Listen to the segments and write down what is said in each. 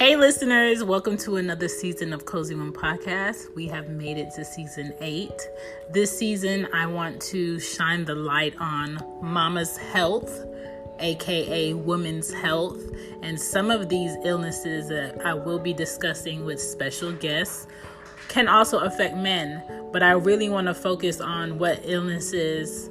Hey listeners, welcome to another season of Cozy Womb Podcast. We have made it to season 8. This season, I want to shine the light on mama's health, aka women's health, and some of these illnesses that I will be discussing with special guests can also affect men, but I really want to focus on what illnesses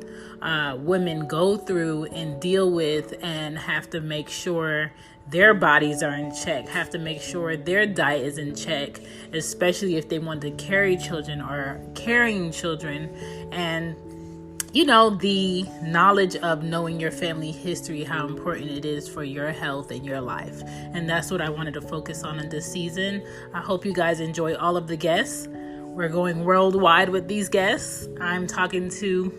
women go through and deal with and have to make sure their bodies are in check, have to make sure their diet is in check, especially if they want to carry children or carrying children. And the knowledge of knowing your family history, how important it is for your health and your life. And that's what I wanted to focus on in this season. I hope you guys enjoy all of the guests. We're going worldwide with these guests. I'm talking to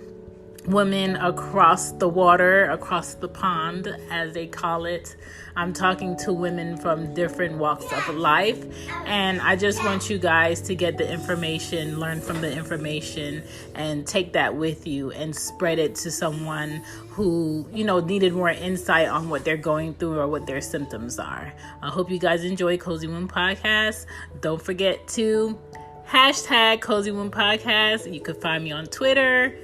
women across the water, across the pond, as they call it. I'm talking to women from different walks of life. And I just want you guys to get the information, learn from the information, and take that with you and spread it to someone who, needed more insight on what they're going through or what their symptoms are. I hope you guys enjoy Cozy Womb Podcast. Don't forget to hashtag Cozy Womb Podcast. You can find me on Twitter,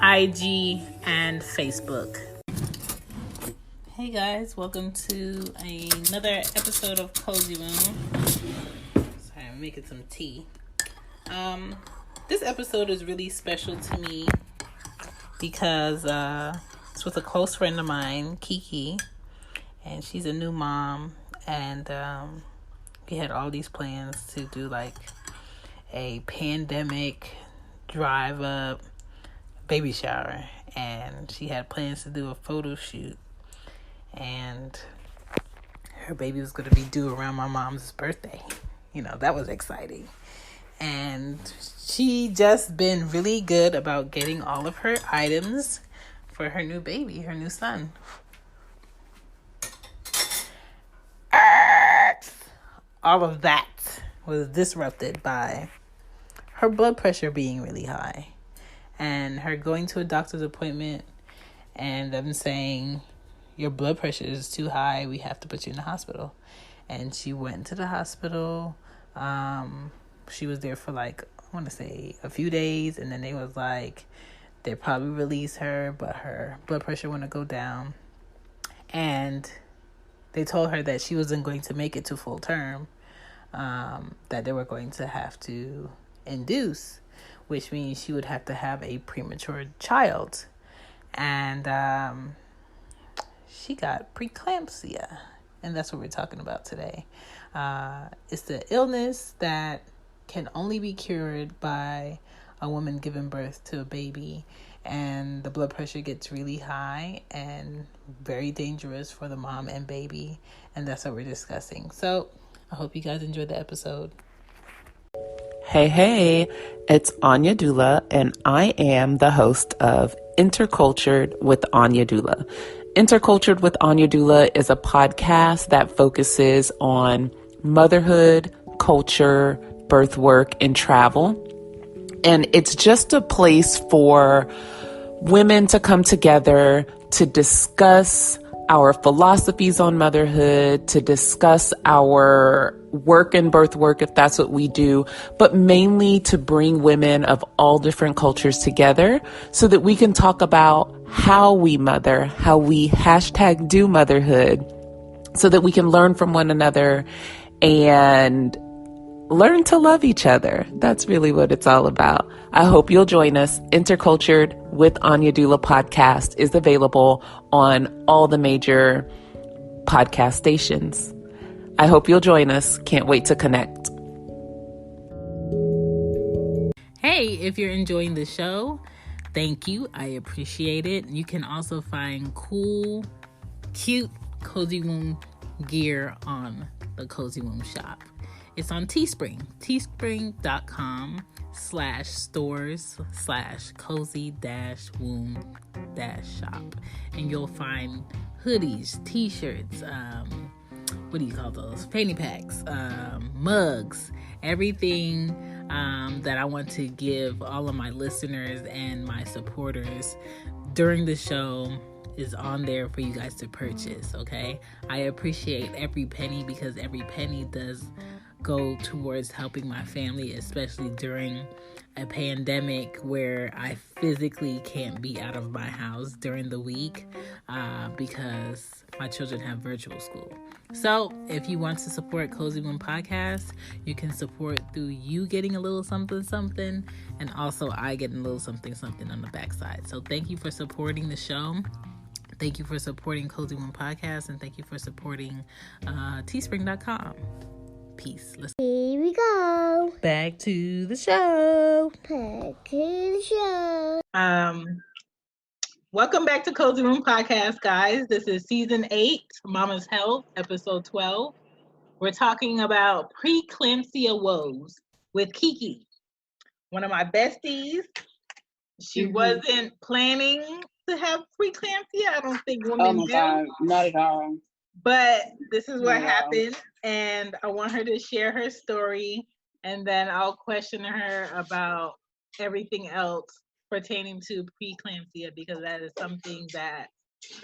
IG, and Facebook. Hey guys, welcome to another episode of Cozy Womb. Sorry, I'm making some tea. This episode is really special to me because it's with a close friend of mine, Kiki, and she's a new mom, and we had all these plans to do like a pandemic drive up baby shower, and she had plans to do a photo shoot, and her baby was going to be due around my mom's birthday. That was exciting. And she just been really good about getting all of her items for her new baby, her new son. All of that was disrupted by her blood pressure being really high. And her going to a doctor's appointment and them saying, your blood pressure is too high, we have to put you in the hospital. And she went to the hospital. She was there for a few days. And then they was like, they'll probably release her, but her blood pressure want to go down. And they told her that she wasn't going to make it to full term, that they were going to have to induce, which means she would have to have a premature child. And she got Preeclampsia. And that's what we're talking about today. It's the illness that can only be cured by a woman giving birth to a baby. And the blood pressure gets really high and very dangerous for the mom and baby. And that's what we're discussing. So I hope you guys enjoyed the episode. Hey, it's Anya Dula, and I am the host of Intercultured with Anya Dula. Intercultured with Anya Dula is a podcast that focuses on motherhood, culture, birth work, and travel. And it's just a place for women to come together to discuss our philosophies on motherhood, to discuss our work and birth work, if that's what we do, but mainly to bring women of all different cultures together so that we can talk about how we mother, how we #do motherhood, so that we can learn from one another and learn to love each other. That's really what it's all about. I hope you'll join us. Intercultured with Anya Dula podcast is available on all the major podcast stations. I hope you'll join us. Can't wait to connect. Hey, if you're enjoying the show, thank you. I appreciate it. You can also find cool, cute Cozy Womb gear on the Cozy Womb shop. It's on Teespring, teespring.com/stores/cozy-womb-shop. And you'll find hoodies, t-shirts, what do you call those? Fanny packs, mugs, everything that I want to give all of my listeners and my supporters during the show is on there for you guys to purchase, okay? I appreciate every penny because every penny does go towards helping my family, especially during a pandemic where I physically can't be out of my house during the week because my children have virtual school. So if you want to support Cozy One Podcast, you can support through you getting a little something something, and also I getting a little something something on the backside. So thank you for supporting the show. Thank you for supporting Cozy One Podcast, and thank you for supporting teespring.com. Peace. Here we go. Back to the show. Welcome back to Cozy Room Podcast, guys. This is season 8, Mama's Health, episode 12. We're talking about preeclampsia woes with Kiki, one of my besties. She wasn't planning to have preeclampsia. I don't think women do. God, not at all. But this is what happened, and I want her to share her story, and then I'll question her about everything else pertaining to preeclampsia, because that is something that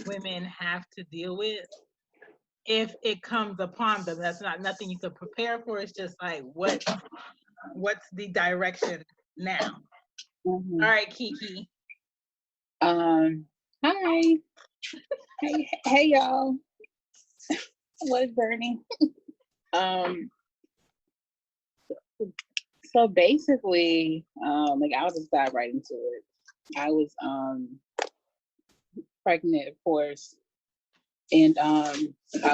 women have to deal with if it comes upon them. That's not nothing you could prepare for. It's just like what's the direction now? All right, Kiki. Hi. hey y'all. What's Bernie? So basically, like I'll just dive right into it. I was pregnant, of course, and I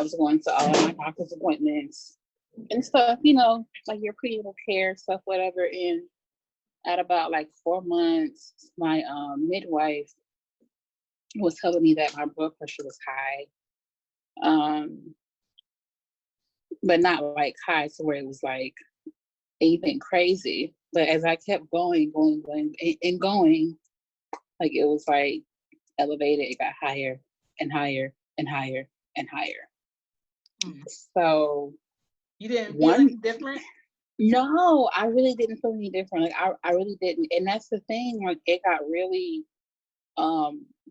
was going to all of my doctor's appointments and stuff, you know, like your prenatal care stuff, whatever. And at about like 4 months, my midwife was telling me that my blood pressure was high, but not like high to where it was like anything crazy. But as I kept going, like it was like elevated. It got higher and higher and higher and higher. So you didn't feel any different? No, I really didn't feel any different. Like I really didn't. And that's the thing, like it got really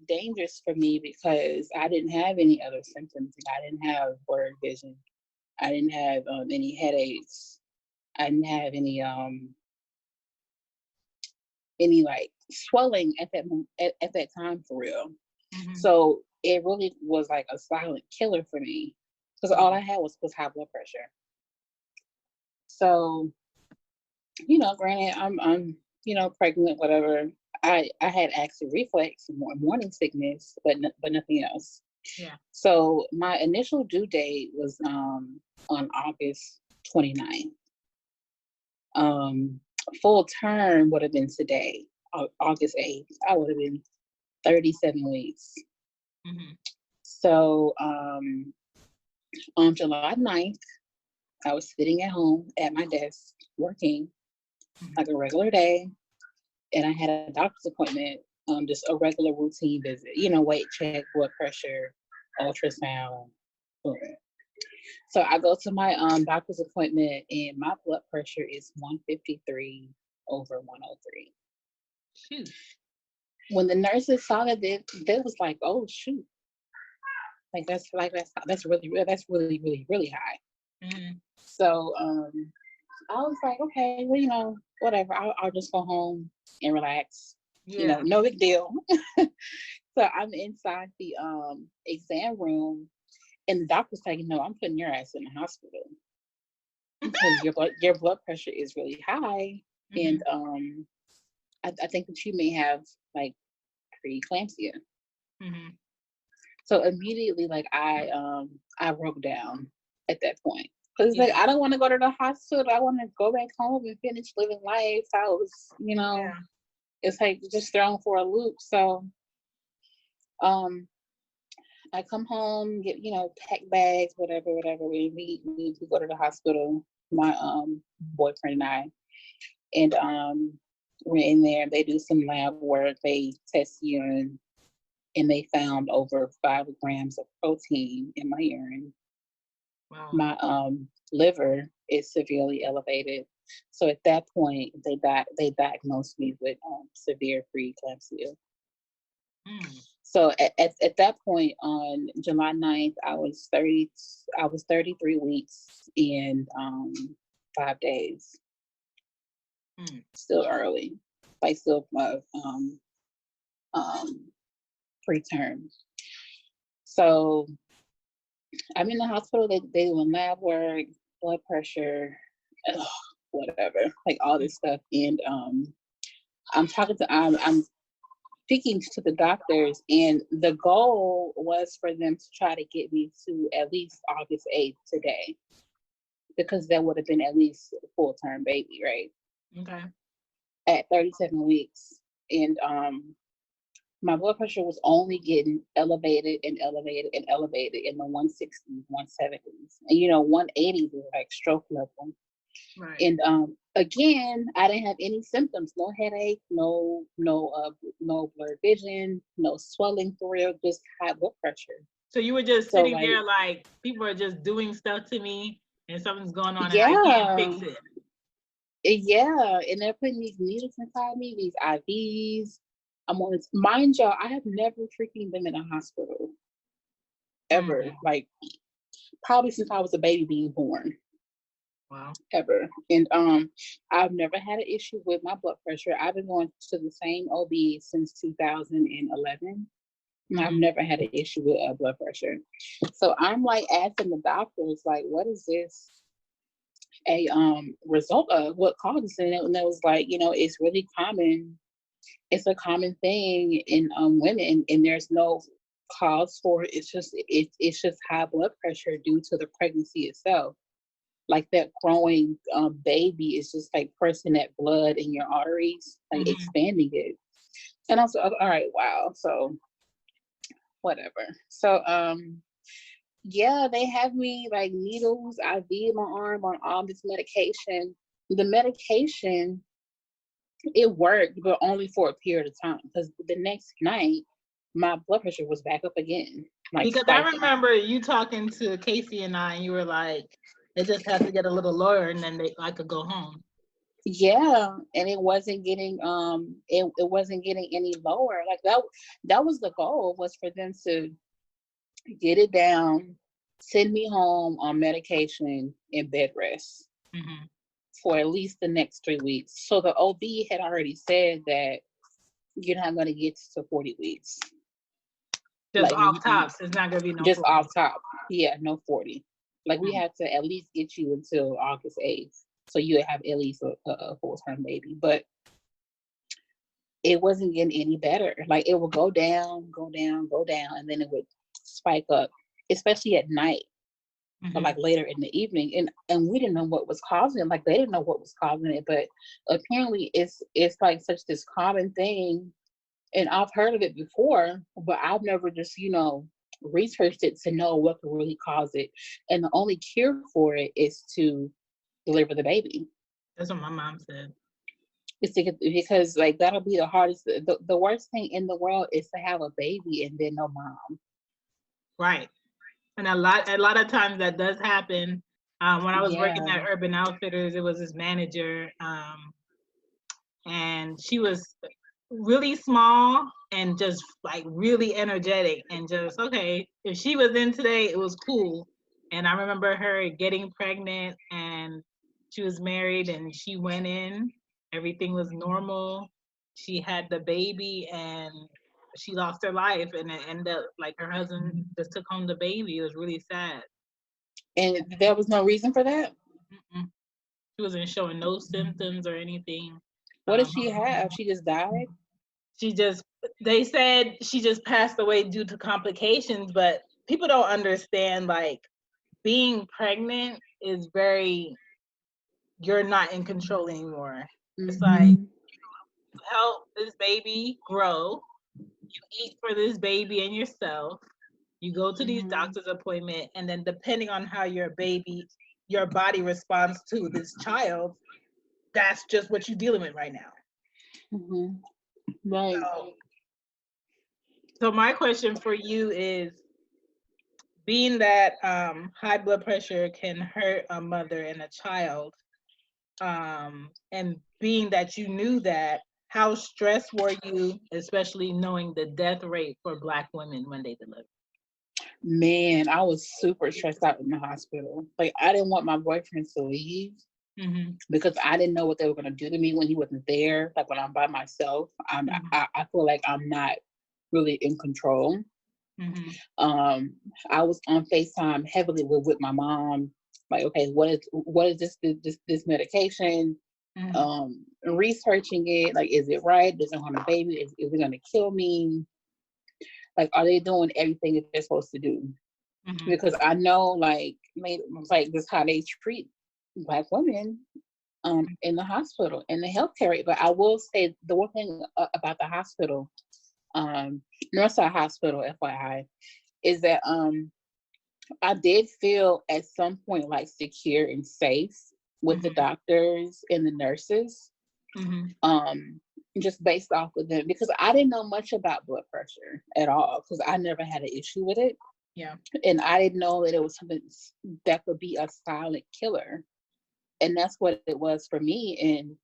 dangerous for me because I didn't have any other symptoms. Like, I didn't have blurred vision. I didn't have any headaches. I didn't have any like swelling at that time for real. So it really was like a silent killer for me because all I had was high blood pressure. So, you know, granted, I'm you know, pregnant, whatever. I had acid reflux and morning sickness, but nothing else. Yeah. So my initial due date was on August 29th. Full term would have been today, August 8th. I would have been 37 weeks. So on July 9th, I was sitting at home at my desk working like a regular day, and I had a doctor's appointment, just a regular routine visit, you know, weight check, blood pressure, ultrasound. Boom. So I go to my doctor's appointment, and my blood pressure is 153/103. Shoot. When the nurses saw that, they was like, "Oh shoot, that's really high." So I was like, okay, well, you know, whatever. I'll just go home and relax. Yeah. You know, no big deal. So I'm inside the exam room, and the doctor's like, "No, I'm putting your ass in the hospital because your blood pressure is really high, and I think that you may have like preeclampsia." So immediately, like I broke down at that point. Because like I don't want to go to the hospital. I want to go back home and finish living life. I was, you know, it's like just thrown for a loop. So I come home, get, you know, pack bags, whatever. We go to the hospital, my boyfriend and I. And we're in there, they do some lab work, they test urine, and they found over 5 grams of protein in my urine. Wow. My liver is severely elevated. So at that point, they diagnosed me with severe preeclampsia. So at that point on July 9th, I was 33 weeks and 5 days. Still early. Like still preterm. So I'm in the hospital, they doing lab work, blood pressure, whatever, like all this stuff. And I'm speaking to the doctors, and the goal was for them to try to get me to at least August 8th today, because that would have been at least a full-term baby, right? Okay. At 37 weeks. And my blood pressure was only getting elevated and elevated and elevated in the 160s, 170s. And 180s was like stroke level. Right. And again, I didn't have any symptoms, no headache, no blurred vision, no swelling through, just high blood pressure. So you were just sitting there like, people are just doing stuff to me and something's going on and I can't fix it. Yeah, and they're putting these needles inside me, these IVs. I'm on this. Mind y'all, I have never freaking been in a hospital ever. Like probably since I was a baby being born. Wow. Ever. And I've never had an issue with my blood pressure. I've been going to the same OB since 2011. And I've never had an issue with blood pressure. So I'm like asking the doctors, like, what is this a result of? What causes it? And it was like, it's really common. It's a common thing in women, and there's no cause for it. It's just high blood pressure due to the pregnancy itself. Like that growing baby is just like pressing that blood in your arteries, like expanding it. And also, all right, wow. So whatever. So yeah, they have me like needles, IV in my arm on all this medication. The medication, it worked, but only for a period of time, because the next night my blood pressure was back up again. Like because spiking. I remember you talking to Casey and I, and you were like, it just has to get a little lower and then I could go home. Yeah, and it wasn't getting it wasn't getting any lower. Like that was the goal, was for them to get it down, send me home on medication and bed rest for at least the next 3 weeks. So the OB had already said that you're not going to get to 40 weeks. Just like, off tops. It's not going to be no just 40. Off top. Yeah, no 40. Like we have to at least get you until August 8th. So you have at least a full-term baby. But it wasn't getting any better. Like it would go down, and then it would spike up, especially at night. Or like later in the evening. And we didn't know what was causing it. Like they didn't know what was causing it. But apparently it's like such this common thing. And I've heard of it before, but I've never just, researched it to know what could really cause it. And the only cure for it is to deliver the baby. That's what my mom said. It's because like that'll be the hardest. The worst thing in the world is to have a baby and then no mom. Right. And a lot of times that does happen. When I was working at Urban Outfitters, it was this manager, and she was really small and just like really energetic, and just, okay, if she was in today, it was cool. And I remember her getting pregnant, and she was married, and she went in, everything was normal. She had the baby, and she lost her life, and it ended up like her husband just took home the baby. It was really sad. And there was no reason for that? She wasn't showing no symptoms or anything. What did she have? She just died? They said she just passed away due to complications, but people don't understand, like, being pregnant is you're not in control anymore. It's like, you help this baby grow, you eat for this baby and yourself, you go to these doctor's appointments, and then depending on how your body responds to this child, that's just what you're dealing with right now. Right. So my question for you is, being that high blood pressure can hurt a mother and a child, and being that you knew that, how stressed were you, especially knowing the death rate for Black women when they deliver? Man, I was super stressed out in the hospital. Like, I didn't want my boyfriend to leave because I didn't know what they were going to do to me when he wasn't there. Like, when I'm by myself, I feel like I'm not really in control. I was on FaceTime heavily with my mom. Like, okay, what is this medication? Researching it. Like, is it right? Does it harm the baby? Is it going to kill me? Like, are they doing everything that they're supposed to do? Because I know, like this is how they treat Black women in the hospital, in the healthcare rate. But I will say the one thing about the hospital, Northside Hospital, FYI, is that I did feel at some point like secure and safe with the doctors and the nurses. Just based off of them, because I didn't know much about blood pressure at all, because I never had an issue with it. Yeah. And I didn't know that it was something that could be a silent killer. And that's what it was for me. And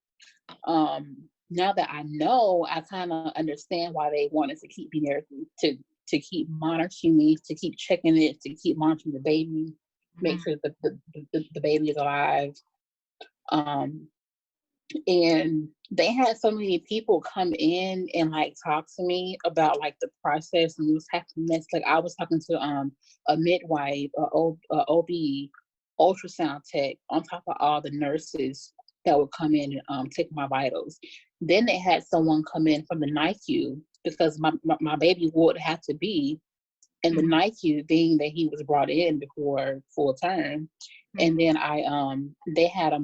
now that I know, I kind of understand why they wanted to keep me there, to keep monitoring me, to keep checking it, to keep monitoring the baby, make sure that the baby is alive. And they had so many people come in and like talk to me about like the process and what's happening next. Like, I was talking to a midwife, a OB, ultrasound tech, on top of all the nurses that would come in and take my vitals. Then they had someone come in from the NICU, because my baby would have to be in the NICU, being that he was brought in before full term. And then they had a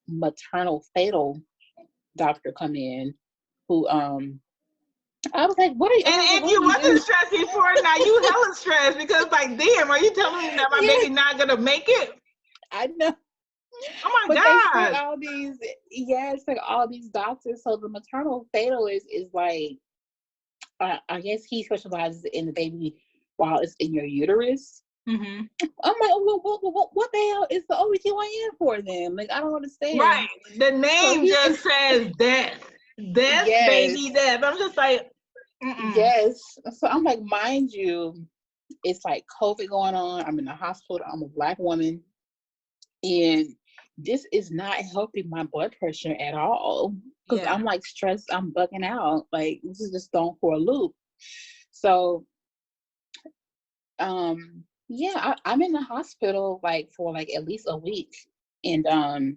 maternal fatal doctor come in, who I was like, what are you? And if you wasn't stressed before, now you hella stressed, because like, damn, are you telling me that my baby not gonna make it? I know. Oh my God. They sent all these, it's like all these doctors. So the maternal fatal is like, I guess he specializes in the baby while it's in your uterus. I'm like, what the hell is the OBGYN for then? Like, I don't understand. Right. The name just says death. Death, yes. Baby death. I'm just like, yes. So I'm like, mind you, it's like COVID going on. I'm in the hospital. I'm a Black woman. And this is not helping my blood pressure at all. Because I'm like stressed. I'm bugging out. Like, this is just thrown for a loop. So, I'm in the hospital like for like at least a week, and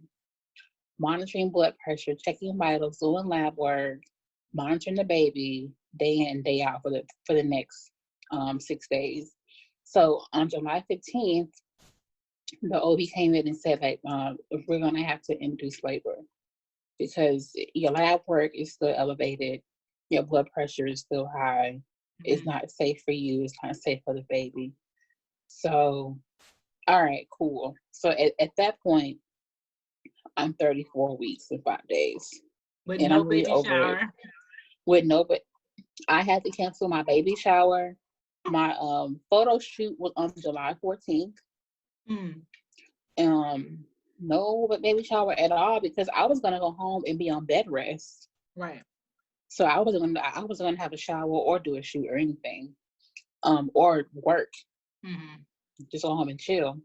monitoring blood pressure, checking vitals, doing lab work, monitoring the baby day in, day out for the next 6 days. So on July 15th, the OB came in and said that we're going to have to induce labor, because your lab work is still elevated, your blood pressure is still high, it's not safe for you, it's not safe for the baby. So, all right, cool. So at that point, I'm 34 weeks and 5 days. With no baby shower. With no, but I had to cancel my baby shower. My photo shoot was on July 14th. No baby shower at all, because I was gonna go home and be on bed rest. Right. So I wasn't gonna have a shower or do a shoot or anything, or work. Just go home and chill.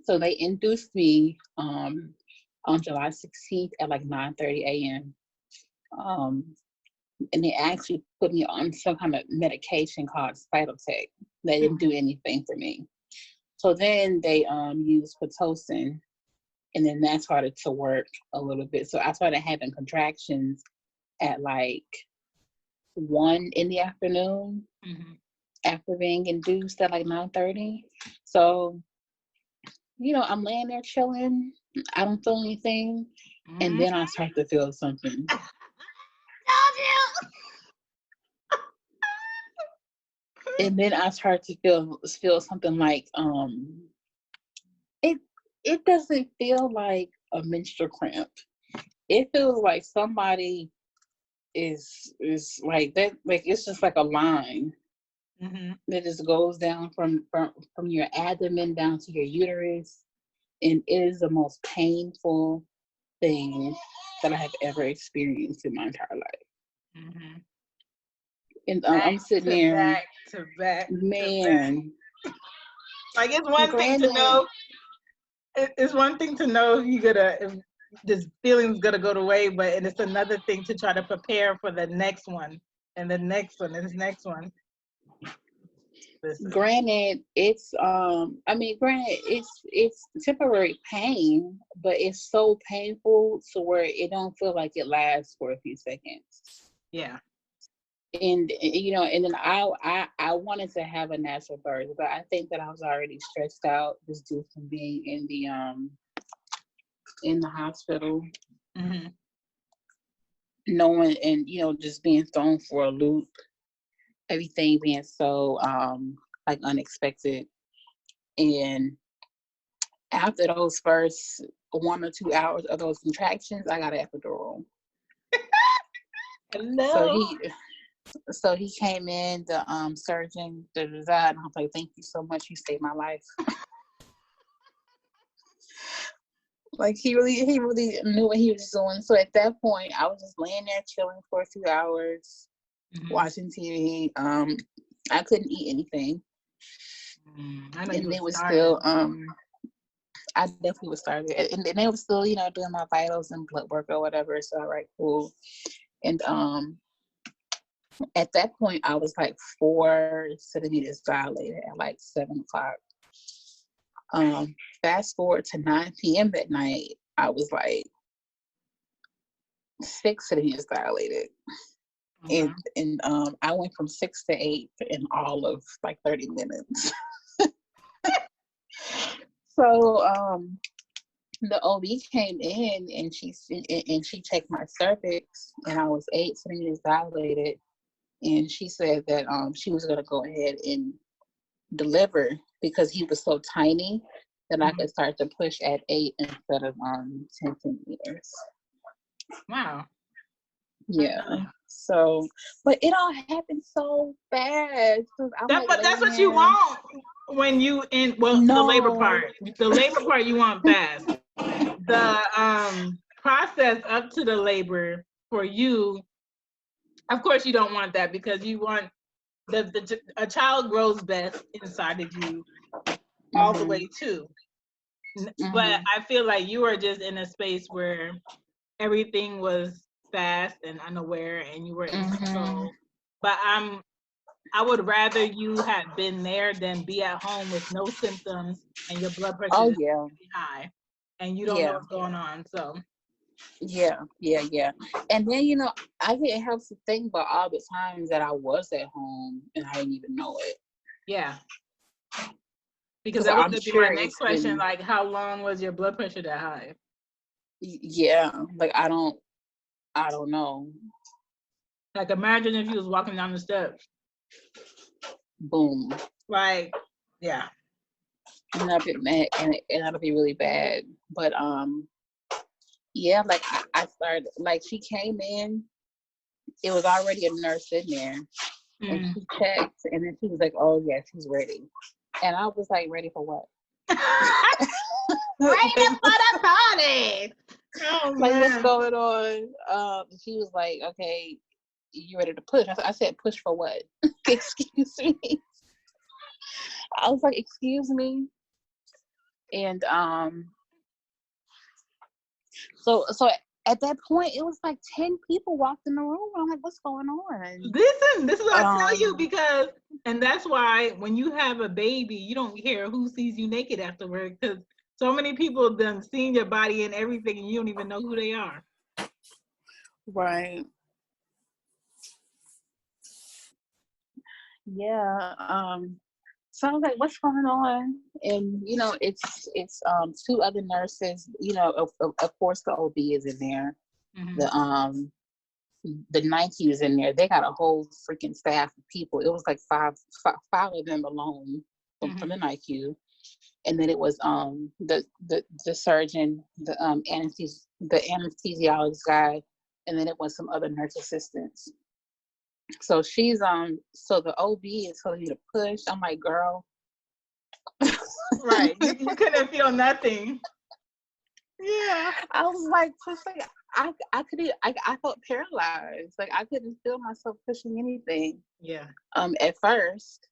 So they induced me on July 16th at like 9:30 a.m. And they actually put me on some kind of medication called Cytotec. They didn't do anything for me. So then they used Pitocin, and then that started to work a little bit. So I started having contractions at like 1 in the afternoon after being induced at like 9:30. So, I'm laying there chilling. I don't feel anything. And then I start to feel something. And then I start to feel something like it doesn't feel like a menstrual cramp. It feels like somebody is like that, like it's just like a line that just goes down from your abdomen down to your uterus, and it is the most painful thing that I have ever experienced in my entire life. Mm-hmm. And I'm sitting there, back to back, man. Like it's one thing to know. It's one thing to know if this feeling's gonna go away, but it's another thing to try to prepare for the next one and the next one and this next one. Listen. Granted, it's it's temporary pain, but it's so painful to where it don't feel like it lasts for a few seconds. Yeah. And and then I wanted to have a natural birth, but I think that I was already stressed out just due to being in the hospital, mm-hmm. knowing and just being thrown for a loop, everything being so like unexpected. And after those first 1 or 2 hours of those contractions, I got an epidural. Hello. So he came in, the surgeon, and I was like, "Thank you so much. You saved my life." Like he really knew what he was doing. So at that point, I was just laying there chilling for a few hours, mm-hmm. watching TV. I couldn't eat anything. I know and it was still I definitely was starving, and they were still doing my vitals and blood work or whatever. So all right, cool. And at that point I was like 4 centimeters dilated at like 7 o'clock. Fast forward to 9 p.m. that night, I was like 6 centimeters dilated. Mm-hmm. And I went from 6 to 8 in all of like 30 minutes. So the OB came in and she checked my cervix, and I was 8 centimeters dilated, and she said that she was going to go ahead and deliver because he was so tiny that I could start to push at 8 instead of 10 centimeters. Wow. Yeah. So, but it all happened so fast. But that's what you want when you the labor part. The labor part you want fast. The process up to the labor for you, of course, you don't want that because you want a child grows best inside of you all the way too. But I feel like you are just in a space where everything was fast and unaware and you were in control. But I would rather you had been there than be at home with no symptoms and your blood pressure is high and you don't know what's going on. So yeah. And then I can't help to think about all the times that I was at home and I didn't even know it. Yeah. Because that was going to be my next question. Like, how long was your blood pressure that high? Yeah. Like, I don't know. Like, imagine if you was walking down the steps. Boom. Like, yeah. And I'd be mad, and that'll be really bad. But yeah, like I started, like she came in, it was already a nurse in there, and she checked, and then she was like, "Oh yeah, she's ready," and I was like, "Ready for what?" Ready for the party. Oh, like, what's going on? She was like, "Okay, you ready to push?" I said, "Push for what?" Excuse me. I was like, "Excuse me," and so at that point, it was like 10 people walked in the room. I'm like, "What's going on?" This is what I tell you, because, and that's why when you have a baby, you don't care who sees you naked afterward, because so many people done seen your body and everything, and you don't even know who they are. Right. Yeah. So I was like, "What's going on?" And it's 2 other nurses. Of course, the OB is in there. The NICU is in there. They got a whole freaking staff of people. It was like five of them alone from the NICU, and then it was the surgeon, the anesthesiologist guy, and then it was some other nurse assistants. So she's so the OB is telling you to push. I'm like, girl. Right. You couldn't feel nothing. Yeah. I was like pushing. I couldn't. I felt paralyzed. Like I couldn't feel myself pushing anything. Yeah. At first,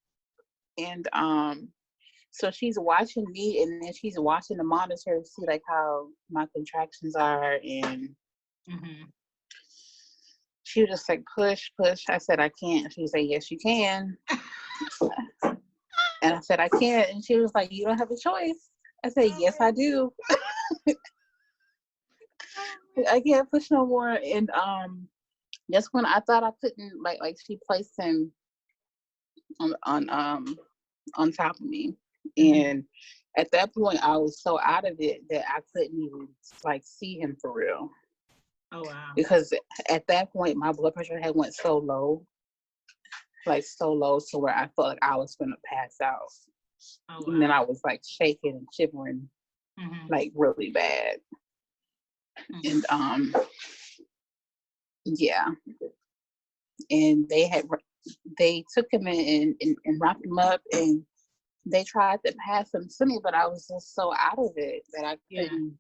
and so she's watching me, and then she's watching the monitor to see like how my contractions are, and she was just like push, push. I said I can't. She said yes you can, and I said I can't, and she was like you don't have a choice. I said yes I do. I can't push no more, and that's when I thought I couldn't. Like she placed him on top of me, and at that point I was so out of it that I couldn't even like see him for real. Oh wow! Because at that point my blood pressure had went so low, like so low, to where I felt like I was gonna pass out. Oh, wow. And then I was like shaking and shivering, like really bad. And yeah, and they took him in and wrapped him up, and they tried to pass him to me, but I was just so out of it that I couldn't.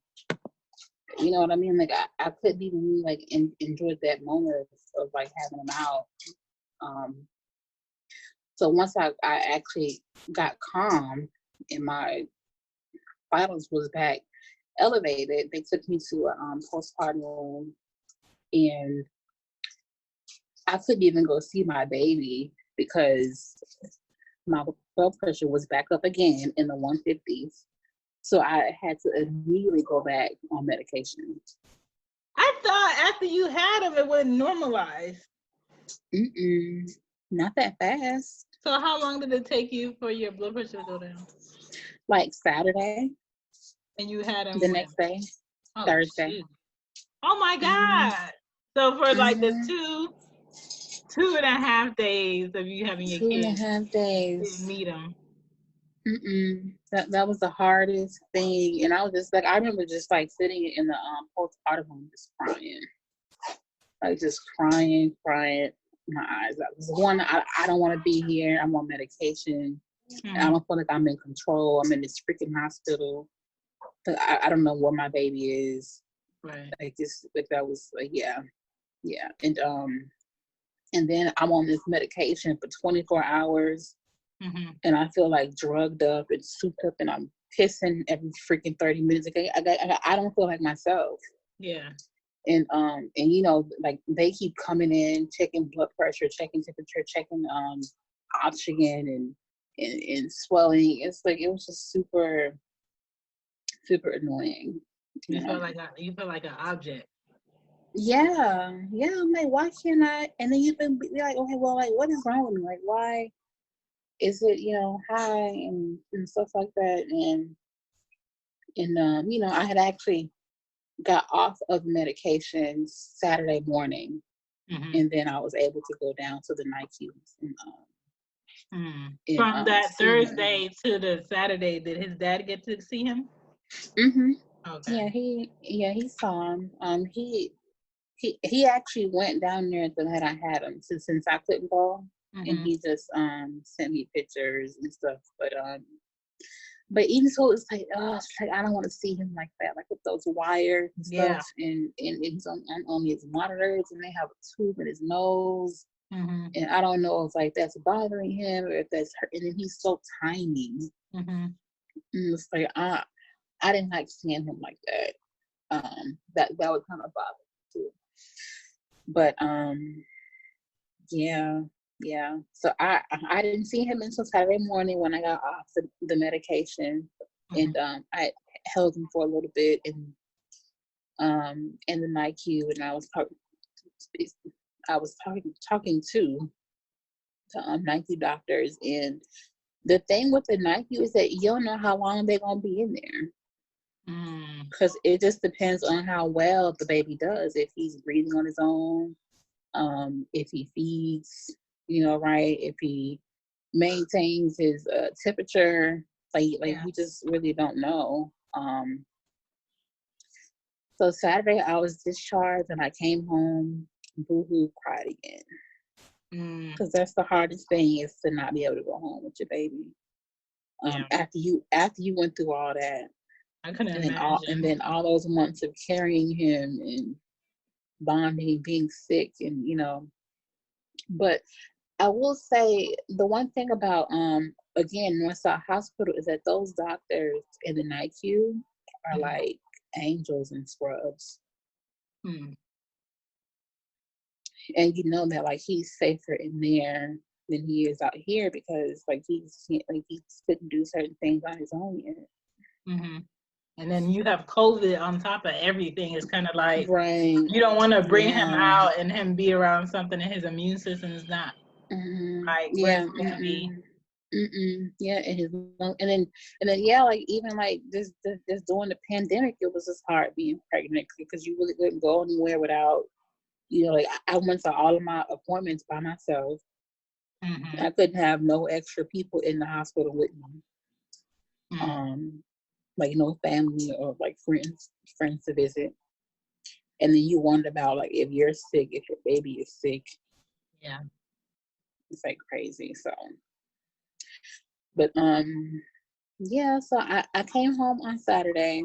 You know what I mean? Like I couldn't even like enjoy that moment of like having him out. So once I actually got calm and my vitals was back elevated, they took me to a postpartum room, and I couldn't even go see my baby because my blood pressure was back up again in the 150s. So I had to immediately go back on medication. I thought after you had him, it would normalize. Not that fast. So how long did it take you for your blood pressure to go down? Like Saturday. And you had him the next day, Thursday. Shoot. Oh my God. So for like the 2.5 days of you having your kids. 2.5 days. Didn't meet him. That was the hardest thing. And I was just like, I remember just like sitting in the postpartum room just crying. Like just crying. My eyes. I was one, I don't want to be here. I'm on medication. I don't feel like I'm in control. I'm in this freaking hospital. But I don't know where my baby is. Right. Like this, like that was like, yeah. And then I'm on this medication for 24 hours. And I feel like drugged up and souped up, and I'm pissing every freaking 30 minutes. Okay, I don't feel like myself. Yeah. And you know, like they keep coming in, checking blood pressure, checking temperature, checking oxygen and swelling. It's like it was just super annoying. You felt like an object. Yeah. I'm like, why can't I? And then you can be like, okay, well, like, what is wrong with me? Like, why is it, high and stuff like that? And you know, I had actually got off of medication Saturday morning, and then I was able to go down to the NICUs. From that Thursday to the Saturday, did his dad get to see him? Okay. He saw him. He actually went down there the night I had him since I couldn't go, and he just sent me pictures and stuff. But even so, it's like I don't want to see him like that, like with those wires and stuff, and it's on his monitors, and they have a tube in his nose, and I don't know if like that's bothering him or if that's hurt. And then he's so tiny, and it's like I didn't like seeing him like that. That would kind of bother me too. But yeah. So I didn't see him until Saturday morning when I got off the medication, and I held him for a little bit in the NICU, and I was talking to the NICU doctors, and the thing with the NICU is that you don't know how long they're gonna be in there, because it just depends on how well the baby does. If he's breathing on his own, if he feeds, right, if he maintains his temperature, we just really don't know. So Saturday I was discharged, and I came home, boohoo, cried again, because that's the hardest thing, is to not be able to go home with your baby after you went through all that. I couldn't and imagine. then all those months of carrying him and bonding, being sick, and but I will say the one thing about again Northside Hospital is that those doctors in the NICU are like angels and scrubs. Hmm. And you know that like he's safer in there than he is out here because like he couldn't do certain things on his own yet. Mm-hmm. And then you have COVID on top of everything. It's kind of like Right. you don't want to bring him Yeah. out and him be around something and his immune system is not like where Yeah. it's supposed to be. Yeah, and his lung, and then yeah, like even like this during the pandemic, it was just hard being pregnant because you really couldn't go anywhere without like I went to all of my appointments by myself. Mm-hmm. I couldn't have no extra people in the hospital with me. Mm-hmm. Like no family or like friends to visit. And then you wonder about like if you're sick, if your baby is sick. Yeah. It's like crazy. So but yeah, so I came home on Saturday.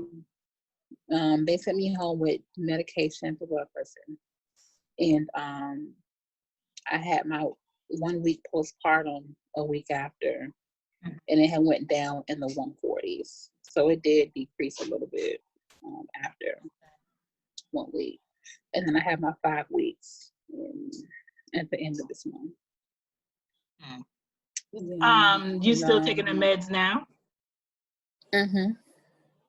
They sent me home with medication for blood pressure. And I had my 1 week postpartum a week after, and it had went down in the 140s. So it did decrease a little bit after 1 week. And then I have my 5 weeks at the end of this month. Mm. You still taking the meds now? Mm-hmm.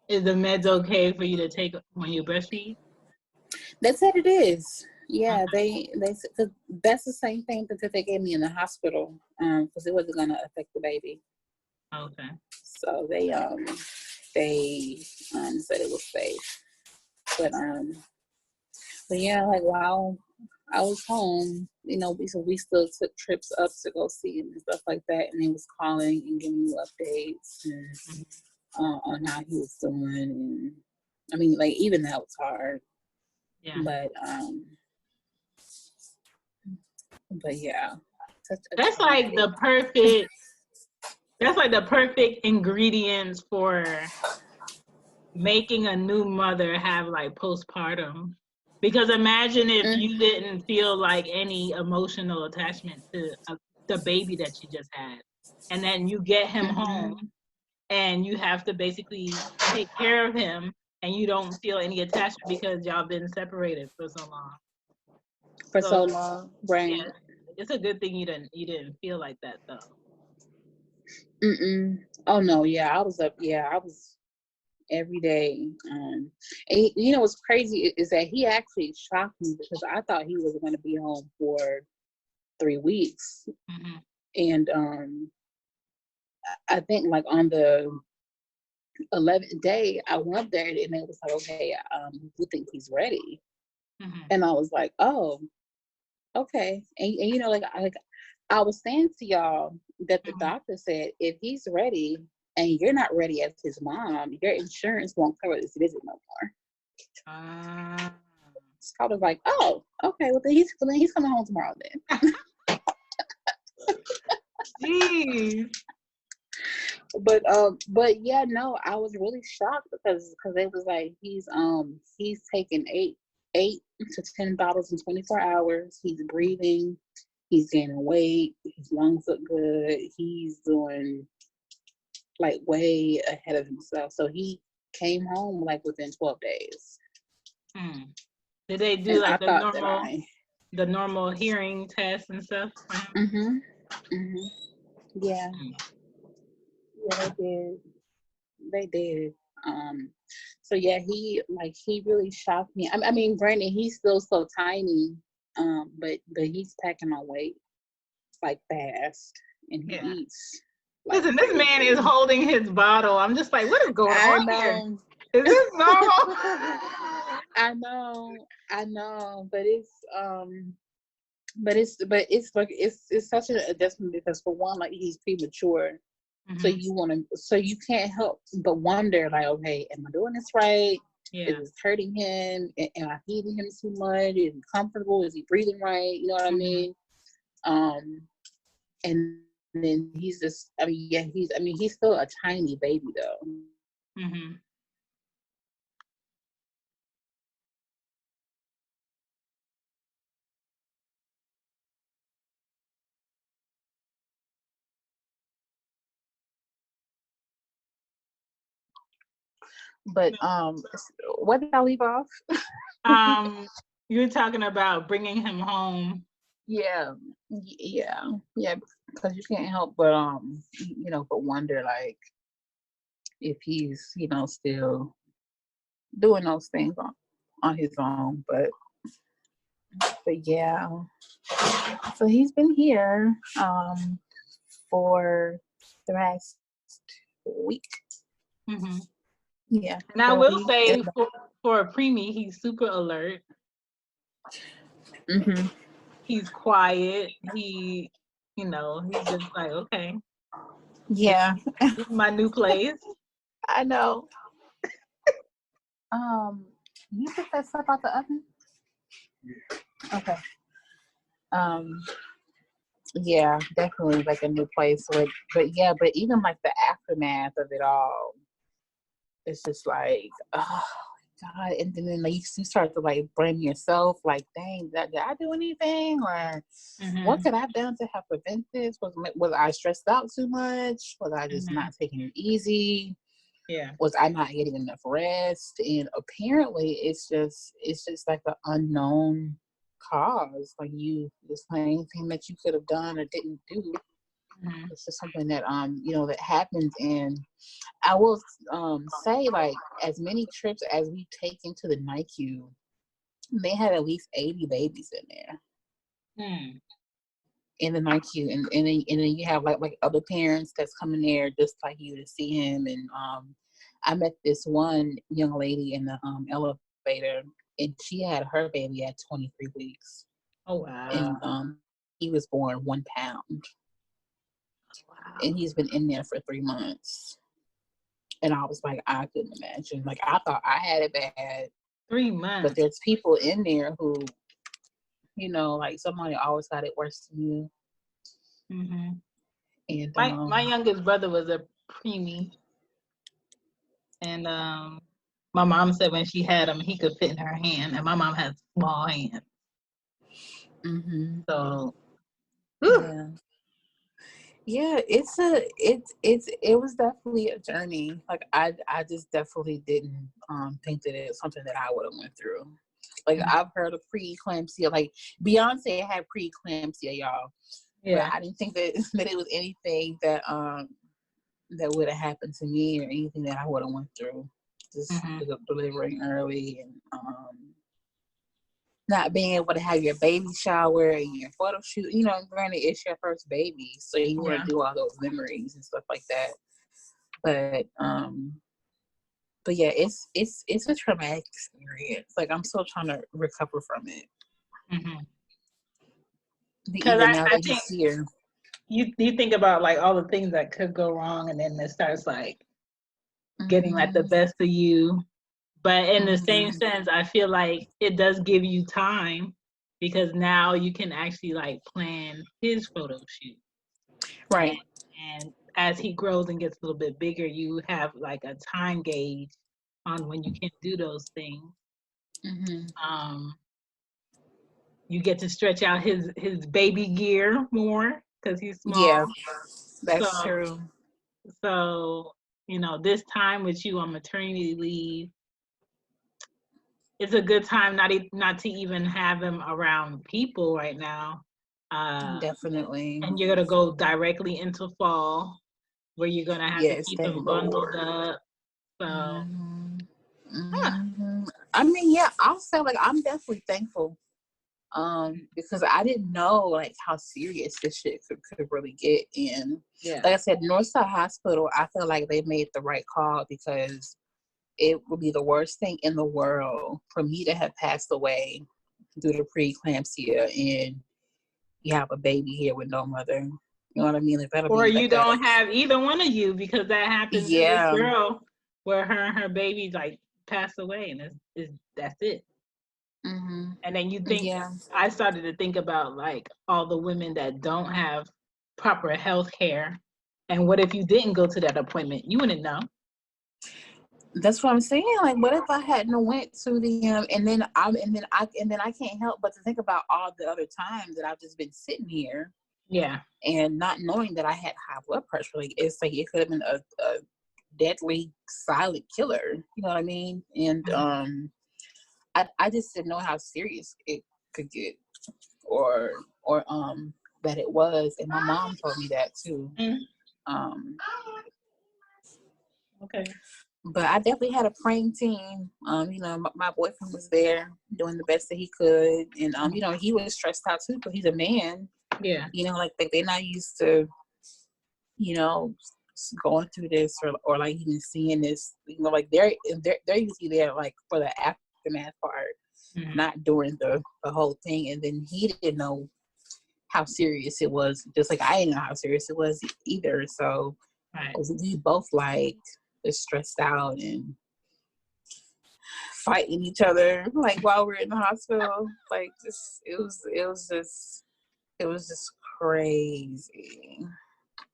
Is the meds okay for you to take when you breastfeed? They said it is. Yeah, they cause that's the same thing that they gave me in the hospital because it wasn't gonna affect the baby. Okay. So they said it was safe. But yeah, like while I was home, we still took trips up to go see him and stuff like that, and he was calling and giving me updates and on how he was doing, and I mean, like even that was hard. Yeah. But yeah, that's like the perfect. That's like the perfect ingredients for making a new mother have like postpartum. Because imagine if you didn't feel like any emotional attachment to the baby that you just had, and then you get him home and you have to basically take care of him, and you don't feel any attachment because y'all been separated for so long. So long, right? Yeah, it's a good thing you didn't feel like that though. Oh no, yeah, I was up. Yeah, I was every day. And what's crazy is that he actually shocked me because I thought he was going to be home for 3 weeks, and I think like on the 11th day I went up there and it was like, okay, we think he's ready, and I was like, oh, okay, and like I was saying to y'all that the doctor said if he's ready and you're not ready as his mom, your insurance won't cover this visit no more. So I was like, oh, okay, well then he's coming home tomorrow then. Jeez. But yeah, no, I was really shocked because it was like he's taking 8 to 10 bottles in 24 hours. He's breathing, he's gaining weight, his lungs look good, he's doing like way ahead of himself. So he came home like within 12 days. Did they do like the normal hearing test and stuff? Yeah. Yeah, they did. So yeah, he really shocked me. I mean, granted, he's still so tiny, but he's packing on weight like fast, and he eats. Like, listen, this man is holding his bottle. I'm just like, what is going on here? Is this normal? I know, but it's such an adjustment because for one, like he's premature. So you can't help but wonder, like, okay, am I doing this right? Yeah. Is it hurting him? Am I feeding him too much? Is he comfortable? Is he breathing right? You know what I mean? And then he's just, he's still a tiny baby though. But what did I leave off? You're talking about bringing him home. Yeah, because you can't help but but wonder like if he's still doing those things on his own. But yeah, so he's been here for the last week. Mm-hmm. Yeah, and I will say for a preemie, he's super alert. Mm-hmm. He's quiet. He's just like, okay, Yeah, this is my new place. I know. You took that stuff out the oven? Yeah. Okay. Yeah, definitely like a new place. But even like the aftermath of it all, it's just like, oh God. And then like, you start to like blame yourself, like, dang, did I do anything? Or what could I have done to help prevent this? Was I stressed out too much? Was I just not taking it easy? Yeah. Was I not getting enough rest? And apparently it's just like an unknown cause. Like it's not anything that you could have done or didn't do. It's just something that that happens. And I will say, like, as many trips as we take into the NICU, they had at least 80 babies in there. In the NICU, and then you have like other parents that's coming there just like you to see him. And I met this one young lady in the elevator, and she had her baby at 23 weeks. Oh wow! And he was born 1 pound. Wow! And he's been in there for 3 months. And I was like, I couldn't imagine. Like, I thought I had it bad. 3 months. But there's people in there who, like somebody always got it worse than you. Mm-hmm. And my youngest brother was a preemie. And my mom said when she had him, he could fit in her hand. And my mom has small hands. Mm-hmm. So, yeah. Yeah, it was definitely a journey. Like I just definitely didn't think that it was something that I would have went through. Like I've heard of preeclampsia. Like Beyonce had preeclampsia, y'all. Yeah. But I didn't think that it was anything that that would have happened to me or anything that I would have went through. Just delivering early and not being able to have your baby shower and your photo shoot. Granted, it's your first baby, so you want to do all those memories and stuff like that. But yeah, it's a traumatic experience. Like I'm still trying to recover from it. Because I think here, you think about like all the things that could go wrong, and then it starts like getting like the best of you. But in the same sense, I feel like it does give you time because now you can actually like plan his photo shoot. Right. And as he grows and gets a little bit bigger, you have like a time gauge on when you can do those things. You get to stretch out his baby gear more because he's small. Yeah, that's true. So, this time with you on maternity leave, it's a good time not to even have him around people right now. Definitely. And you're going to go directly into fall where you're going to have to keep him bundled up. So, I mean, yeah, I'll say like I'm definitely thankful because I didn't know like how serious this shit could really get. And like I said, Northside Hospital, I feel like they made the right call because it would be the worst thing in the world for me to have passed away due to preeclampsia and you have a baby here with no mother. You know what I mean? Like, or you don't have either one of you because that happened to this girl where her and her baby like passed away, and that's it. And then you think, I started to think about like all the women that don't have proper health care, and what if you didn't go to that appointment? You wouldn't know. That's what I'm saying. Like, what if I hadn't went to the and then I can't help but to think about all the other times that I've just been sitting here, and not knowing that I had high blood pressure. Like, it's like it could have been a deadly silent killer. You know what I mean? And I just didn't know how serious it could get, or that it was. And my mom told me that too. Okay. But I definitely had a praying team. My boyfriend was there doing the best that he could, and he was stressed out too, but he's a man. Yeah. Like they're not used to, going through this or like even seeing this. Like they're usually there like for the aftermath part, not during the whole thing. And then he didn't know how serious it was, just like I didn't know how serious it was either. So we both like was stressed out and fighting each other like while we're in the hospital. Like it was just crazy,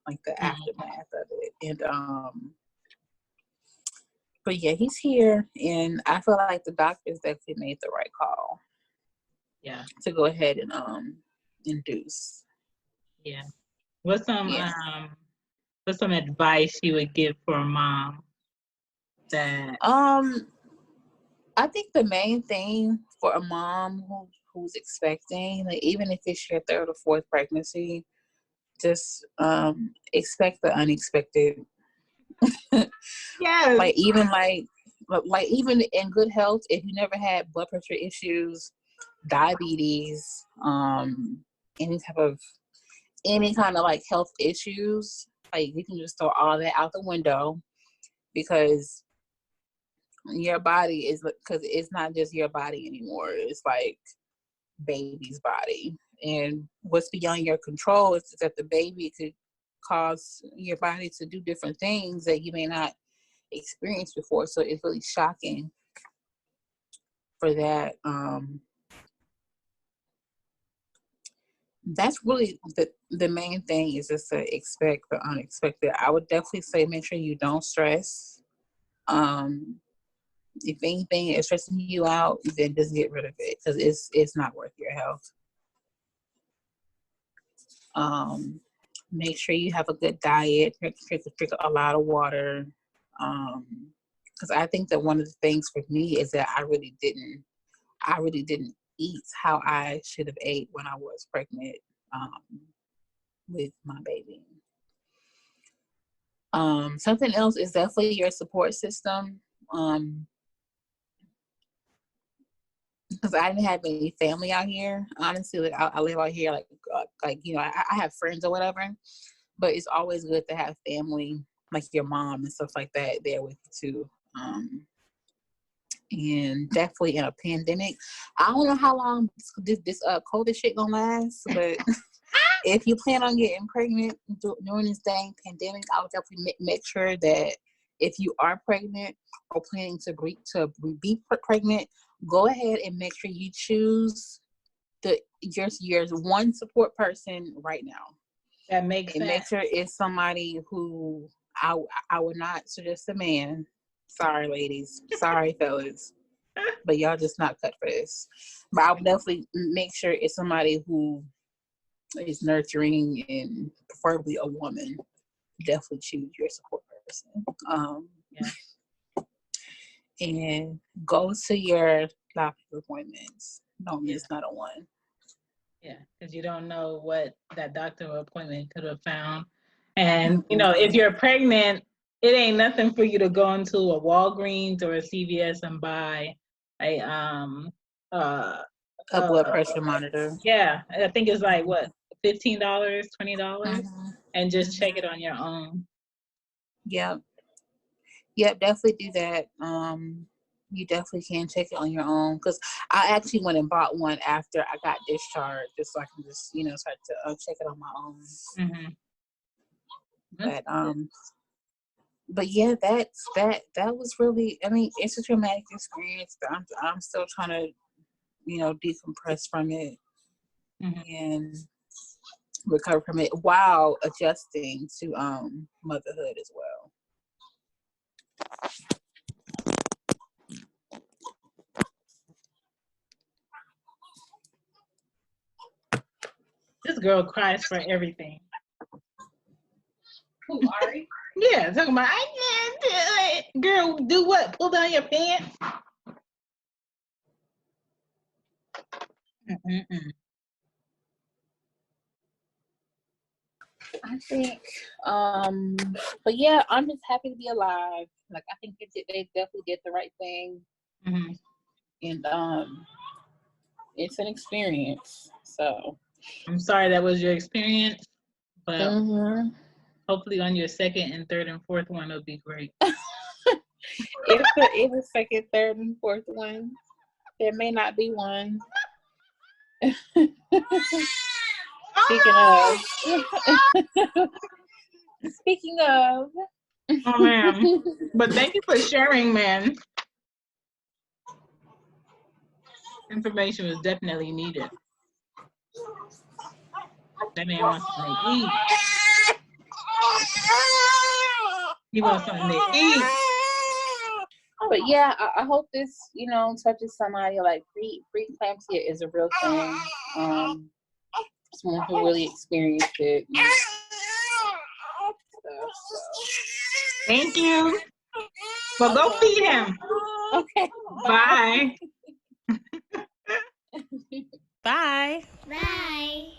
like the aftermath of it. And but yeah, he's here, and I feel like the doctors definitely made the right call. Yeah. To go ahead and induce. Yeah. What's some advice you would give for a mom that I think the main thing for a mom who's expecting, like even if it's your third or fourth pregnancy, just expect the unexpected. Yes. Like even in good health, if you never had blood pressure issues, diabetes, any kind of like health issues, like you can just throw all that out the window, because your body is, because it's not just your body anymore. It's like baby's body, and what's beyond your control is that the baby could cause your body to do different things that you may not experience before. So it's really shocking for that. That's really the main thing, is just to expect the unexpected. I would definitely say make sure you don't stress. If anything is stressing you out, then just get rid of it, because it's not worth your health. Make sure you have a good diet. Drink a lot of water. Because I think that one of the things for me is that I really didn't eat how I should have ate when I was pregnant with my baby. Something else is definitely your support system. Because I didn't have any family out here. Honestly, like I live out here, I have friends or whatever. But it's always good to have family, like your mom and stuff like that, there with you too. And definitely in a pandemic, I don't know how long this COVID shit gonna last, but if you plan on getting pregnant during this dang pandemic, I would definitely make sure that if you are pregnant or planning to be pregnant, go ahead and make sure you choose your one support person right now. That makes sense. And make sure it's somebody who I would not suggest a man. Sorry, ladies. Sorry, fellas. But y'all just not cut for this. But I would definitely make sure it's somebody who is nurturing, and preferably a woman. Definitely choose your support person. And go to your doctor's appointments. Don't miss not a one. Yeah, because you don't know what that doctor appointment could have found. And, if you're pregnant, it ain't nothing for you to go into a Walgreens or a CVS and buy a blood pressure monitor. Yeah, I think it's like, what, $15, $20, and just check it on your own. Yep, definitely do that. You definitely can check it on your own, because I actually went and bought one after I got discharged, just so I can just start to check it on my own. But yeah, that was really, I mean, it's a traumatic experience. I'm still trying to decompress from it and recover from it while adjusting to motherhood as well. This girl cries for everything. Who, Ari? Yeah, talking about, I can't do Girl, do what? Pull down your pants? Mm-mm-mm. I think, but yeah, I'm just happy to be alive. Like, I think they definitely did the right thing. Mm-hmm. And it's an experience. So I'm sorry that was your experience, but mm-hmm. hopefully on your second and third and fourth one it'll be great. If the second, third, and fourth one, there may not be one. Speaking of. Oh man. But thank you for sharing, man. Information was definitely needed. That man wants something to eat. He wants something to eat. But yeah, I hope this, touches somebody. Like, preeclampsia is a real thing. Someone who really experienced it. So. Thank you. Well, go feed him. Okay. Bye. Bye. Bye.